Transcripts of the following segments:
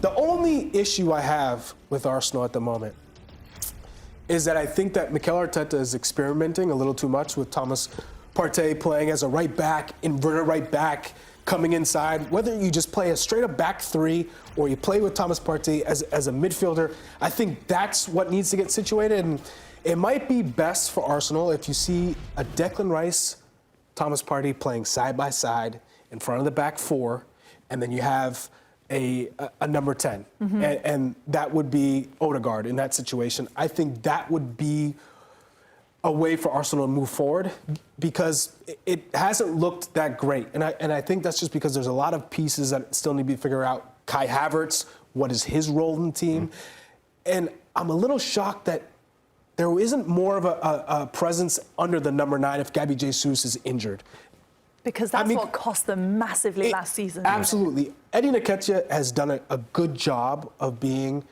The only issue I have with Arsenal at the moment is that I think that Mikel Arteta is experimenting a little too much with Thomas Partey playing as a right back, inverted right back, coming inside. Whether you just play a straight-up back three or you play with Thomas Partey as a midfielder, I think that's what needs to get situated. And it might be best for Arsenal if you see a Declan Rice, Thomas Partey playing side by side in front of the back four, and then you have a number 10. And that would be Odegaard in that situation. I think that would be a way for Arsenal to move forward because it hasn't looked that great. And I think that's just because there's a lot of pieces that still need to be figured out. Kai Havertz, what is his role in the team? And I'm a little shocked that there isn't more of a presence under the number 9 if Gabby Jesus is injured. Because that's what cost them massively last season. Absolutely. Eddie Nketiah has done a good job of being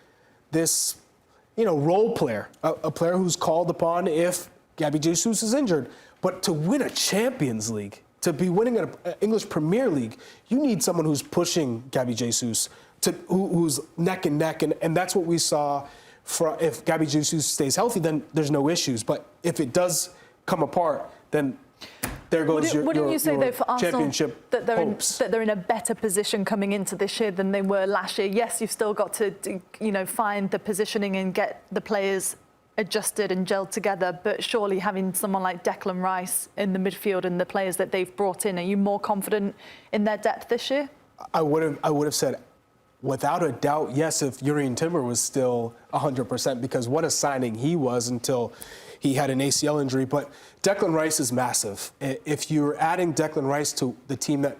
this, role player, a player who's called upon if Gabby Jesus is injured. But to win a Champions League, to be winning an English Premier League, you need someone who's pushing Gabby Jesus, who's neck and neck. And that's what we saw. If Gabby Jesus stays healthy, then there's no issues. But if it does come apart, then there goes wouldn't you say, though, for Arsenal, championship that they're in a better position coming into this year than they were last year? Yes, you've still got to find the positioning and get the players adjusted and gelled together, but surely having someone like Declan Rice in the midfield and the players that they've brought in, are you more confident in their depth this year? I would have said, without a doubt, yes, if Jurrien Timber was still 100%, because what a signing he was until he had an ACL injury. But Declan Rice is massive. If you're adding Declan Rice to the team that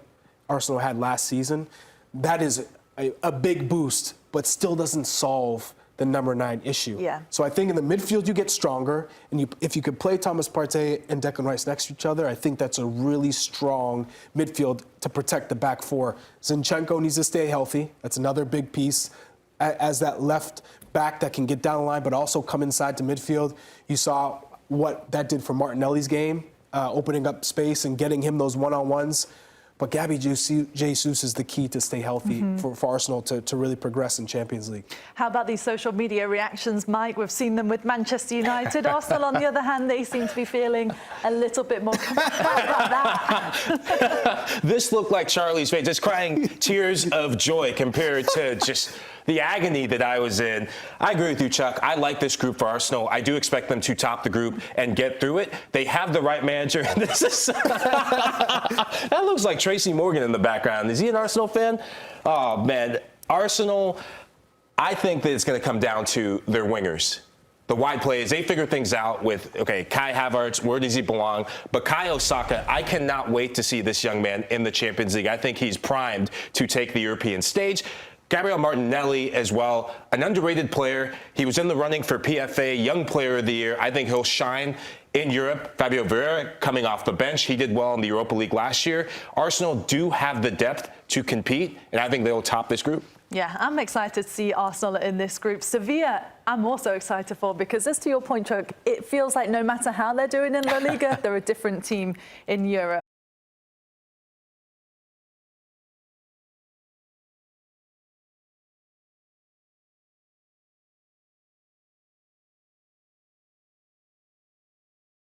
Arsenal had last season, that is a big boost, but still doesn't solve the number 9 issue. Yeah. So I think in the midfield you get stronger, and if you could play Thomas Partey and Declan Rice next to each other, I think that's a really strong midfield to protect the back four. Zinchenko needs to stay healthy. That's another big piece as that left back that can get down the line but also come inside to midfield. You saw what that did for Martinelli's game, opening up space and getting him those one-on-ones. But Gabby Jesus is the key to stay healthy for Arsenal to really progress in Champions League. How about these social media reactions, Mike? We've seen them with Manchester United. Arsenal, on the other hand, they seem to be feeling a little bit more comfortable about that. This looked like Charlie's face, just crying tears of joy compared to just the agony that I was in. I agree with you, Chuck. I like this group for Arsenal. I do expect them to top the group and get through it. They have the right manager. This is that looks like Tracy Morgan in the background. Is he an Arsenal fan? Oh, man. Arsenal, I think that it's going to come down to their wingers. The wide plays, they figure things out with, Kai Havertz, where does he belong? But Bukayo Saka, I cannot wait to see this young man in the Champions League. I think he's primed to take the European stage. Gabriel Martinelli as well, an underrated player. He was in the running for PFA Young Player of the Year. I think he'll shine in Europe. Fabio Vieira coming off the bench. He did well in the Europa League last year. Arsenal do have the depth to compete, and I think they'll top this group. Yeah, I'm excited to see Arsenal in this group. Sevilla, I'm also excited for, because as to your point, Chuck, it feels like no matter how they're doing in La Liga, they're a different team in Europe.